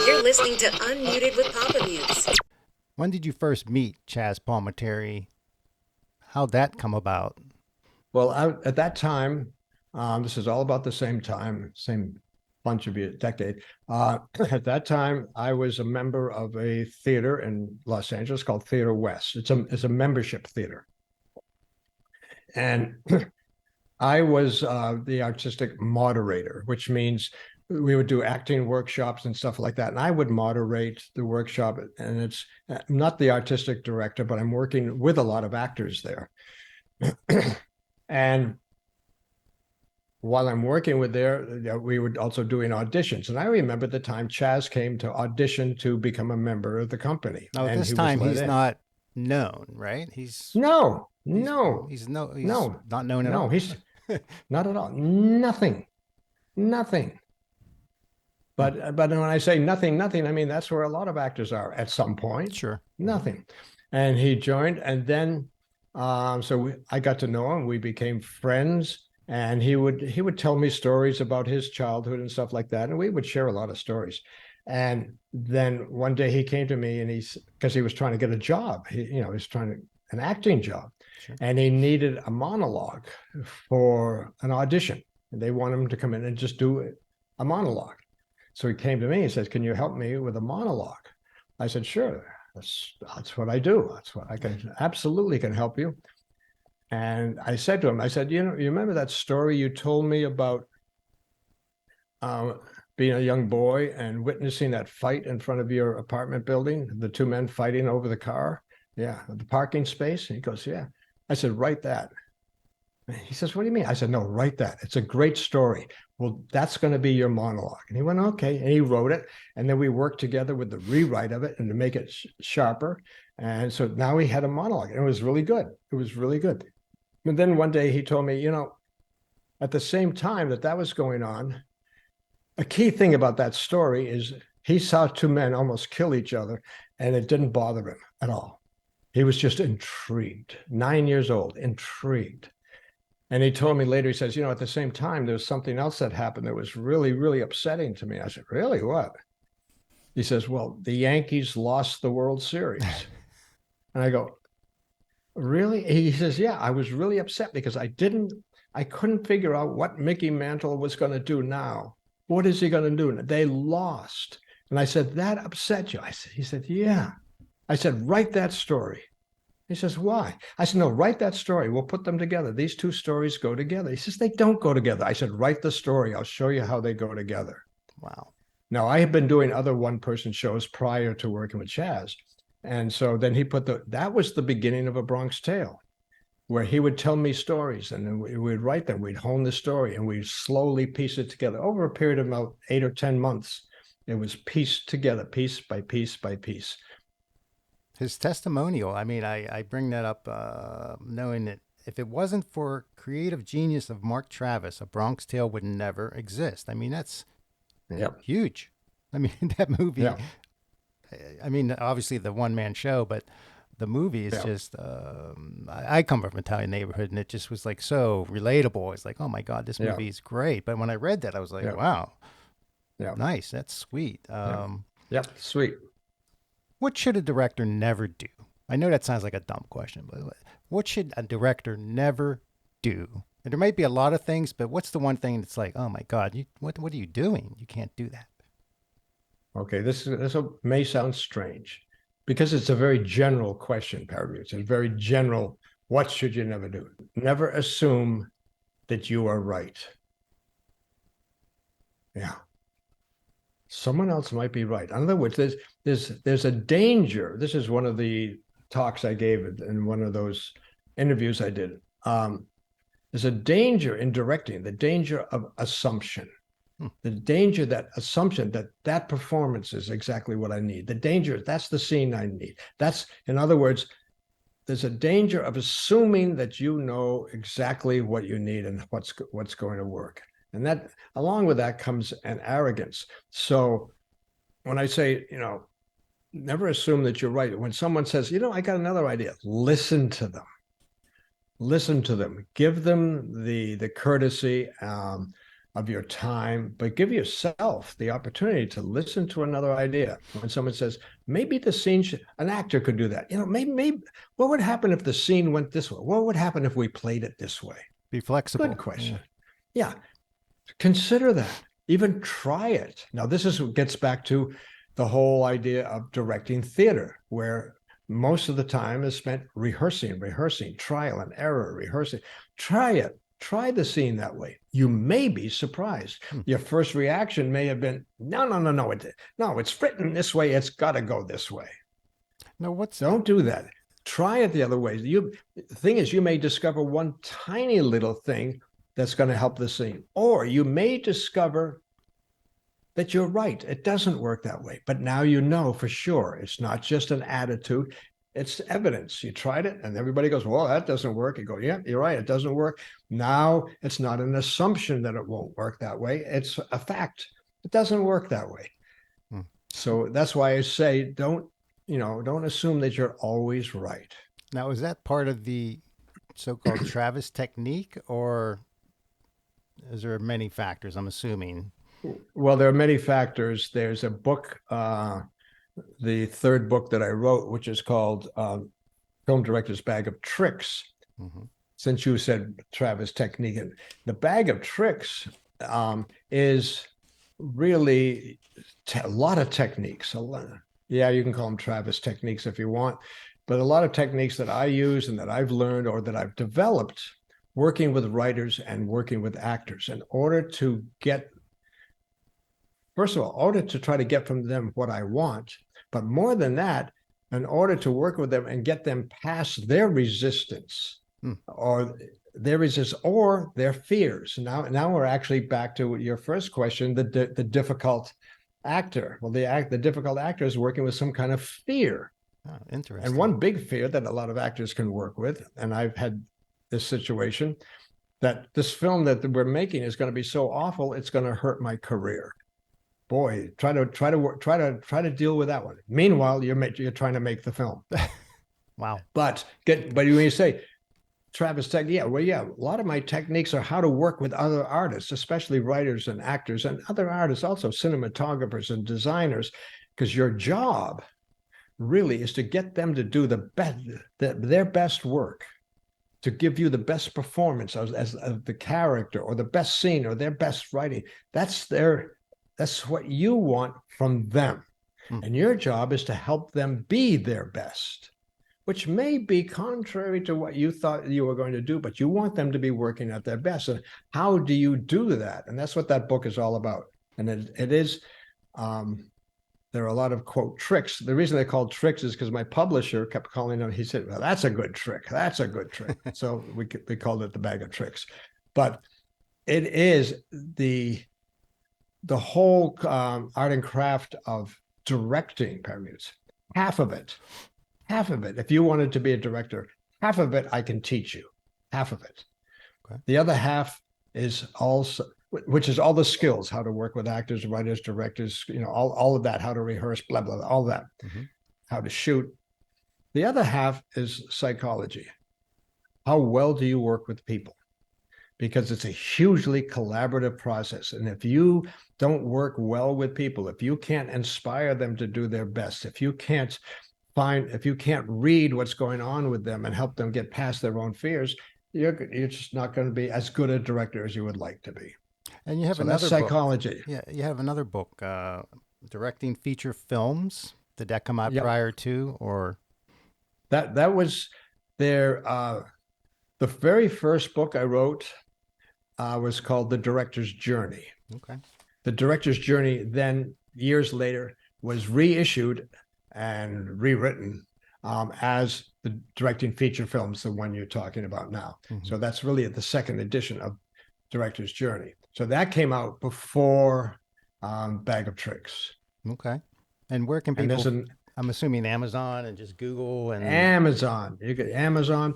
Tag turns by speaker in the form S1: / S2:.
S1: You're listening to Unmuted with Papa Mutts.
S2: When did you first meet Chaz Palminteri? How'd that come about?
S3: Well, at that time, this is all about the same time, same bunch of years, decade. At that time, I was a member of a theater in Los Angeles called Theater West. It's a membership theater, and I was the artistic moderator, which means we would do acting workshops and stuff like that. And I would moderate the workshop. And it's I'm not the artistic director, but I'm working with a lot of actors there. And while I'm working with there, we were also doing auditions. And I remember the time Chaz came to audition to become a member of the company.
S2: Now,
S3: and
S2: this time he's not known, right? He's
S3: no,
S2: he's
S3: no,
S2: not known at
S3: no,
S2: all.
S3: he's not at all. Nothing. But when I say nothing, I mean, that's where a lot of actors are at some point.
S2: Sure.
S3: Nothing. And he joined, and then I got to know him. We became friends, and he would tell me stories about his childhood and stuff like that, and we would share a lot of stories. And then one day he came to me, and because he was trying to get a job, he was trying to an acting job,
S2: Sure.
S3: and he needed a monologue for an audition. And they wanted him to come in and just do a monologue. So he came to me and says, "Can you help me with a monologue?" I said, "Sure. That's what I do. That's what I absolutely can help you." And I said to him, I said, you remember that story you told me about being a young boy and witnessing that fight in front of your apartment building, the two men fighting over the car? Yeah, the parking space. And he goes, "Yeah." I said, "Write that." He says, "What do you mean?" I said, "No, write that. It's a great story. Well, that's going to be your monologue." And he went, "Okay." And he wrote it. And then we worked together with the rewrite of it and to make it sharper. And so now he had a monologue, and it was really good. It was really good. And then one day he told me, at the same time that was going on, a key thing about that story is he saw two men almost kill each other, and it didn't bother him at all. He was just intrigued, 9 years old, intrigued. And he told me later, he says, at the same time, there's something else that happened that was really, really upsetting to me. I said, "Really? What?" He says, "Well, the Yankees lost the World Series." And I go, "Really?" He says, "Yeah, I was really upset because I couldn't figure out what Mickey Mantle was going to do now. What is he going to do? They lost." And I said, "That upset you?" He said, "Yeah." I said, "Write that story." He says, "Why?" I said, "No, write that story. We'll put them together. These two stories go together." He says, "They don't go together." I said, "Write the story. I'll show you how they go together."
S2: Wow.
S3: Now, I had been doing other one-person shows prior to working with Chaz. And so then he that was the beginning of A Bronx Tale, where he would tell me stories, and then we'd write them. We'd hone the story, and we'd slowly piece it together over a period of about 8 or 10 months. It was pieced together, piece by piece by piece.
S2: His testimonial, I mean, I bring that up knowing that if it wasn't for creative genius of Mark Travis, A Bronx Tale would never exist. I mean, that's huge. I mean, that movie,
S3: Yeah.
S2: I mean, obviously the one-man show, but the movie is just, I come from an Italian neighborhood, and it just was like so relatable. It's like, oh my God, this movie is great. But when I read that, I was like, wow, nice. That's sweet.
S3: Sweet.
S2: What should a director never do? I know that sounds like a dumb question, but what should a director never do? And there might be a lot of things, but what's the one thing that's like, oh my God, what are you doing? You can't do that.
S3: Okay, this may sound strange because it's a very general question, Parvati. It's a very general, what should you never do? Never assume that you are right. Yeah. Someone else might be right. In other words, there's a danger. This is one of the talks I gave in one of those interviews I did. There's a danger in directing, the danger of assumption. The danger that assumption that performance is exactly what I need. The danger, that's the scene I need. That's, in other words, there's a danger of assuming that you know exactly what you need and what's going to work. And that, along with that, comes an arrogance. So when I say, never assume that you're right. When someone says, "I got another idea," listen to them. Give them the courtesy of your time, but give yourself the opportunity to listen to another idea. When someone says, maybe the scene, an actor could do that. Maybe what would happen if the scene went this way? What would happen if we played it this way?
S2: Be flexible.
S3: Good question. Yeah. Consider that. Even try it. Now, gets back to the whole idea of directing theater, where most of the time is spent rehearsing, trial and error, rehearsing. Try it. Try the scene that way. You may be surprised. Your first reaction may have been, no, it's written this way. It's got to go this way.
S2: No,
S3: don't do that. Try it the other way. The thing is, you may discover one tiny little thing that's going to help the scene, or you may discover that you're right. It doesn't work that way, but now you know for sure. It's not just an attitude. It's evidence. You tried it and everybody goes, well, that doesn't work. You go, yeah, you're right. It doesn't work. Now it's not an assumption that it won't work that way. It's a fact. It doesn't work that way. So that's why I say, don't assume that you're always right.
S2: Now, is that part of the so-called Travis technique, or is there many factors, I'm assuming?
S3: Well, there are many factors. There's a book, the third book that I wrote, which is called Film Director's Bag of Tricks. Since you said Travis technique, and the bag of tricks is really a lot of techniques. Yeah, you can call them Travis techniques if you want, but a lot of techniques that I use and that I've learned or that I've developed working with writers and working with actors in order to get, first of all, in order to try to get from them what I want, but more than that, in order to work with them and get them past their resistance or their fears. Now we're actually back to your first question, the difficult actor. Well, the difficult actor is working with some kind of fear.
S2: Oh, interesting.
S3: And one big fear that a lot of actors can work with, and I've had this situation, that this film that we're making is going to be so awful, it's going to hurt my career. Boy, try to deal with that one. Meanwhile, you're trying to make the film.
S2: Wow.
S3: But when you say Travis tech, a lot of my techniques are how to work with other artists, especially writers and actors and other artists, also cinematographers and designers, because your job really is to get them to do their best work, to give you the best performance as the character, or the best scene, or their best writing. That's what you want from them. And your job is to help them be their best, which may be contrary to what you thought you were going to do, but you want them to be working at their best. And how do you do that? And that's what that book is all about. And it is, there are a lot of, quote, tricks. The reason they're called tricks is because my publisher kept calling them. He said, well, that's a good trick. That's a good trick. So we called it the bag of tricks. But it is the whole art and craft of directing, Paramutes. Half of it. If you wanted to be a director, half of it I can teach you. Half of it. Okay. The other half is also, which is all the skills, how to work with actors, writers, directors, all of that, how to rehearse, blah, blah, blah, all that, how to shoot. The other half is psychology. How well do you work with people? Because it's a hugely collaborative process. And if you don't work well with people, if you can't inspire them to do their best, if you can't read what's going on with them and help them get past their own fears, you're just not going to be as good a director as you would like to be.
S2: And you have another
S3: psychology.
S2: Book. Yeah, you have another book, directing feature films. Did that come out prior to, or?
S3: That was there. The very first book I wrote was called The Director's Journey.
S2: Okay. The
S3: Director's Journey then, years later, was reissued and rewritten as the Directing Feature Films, the one you're talking about now. So that's really the second edition of Director's Journey. So that came out before Bag of Tricks.
S2: Okay. And where can people? I'm assuming Amazon and just Google and
S3: Amazon. You get Amazon.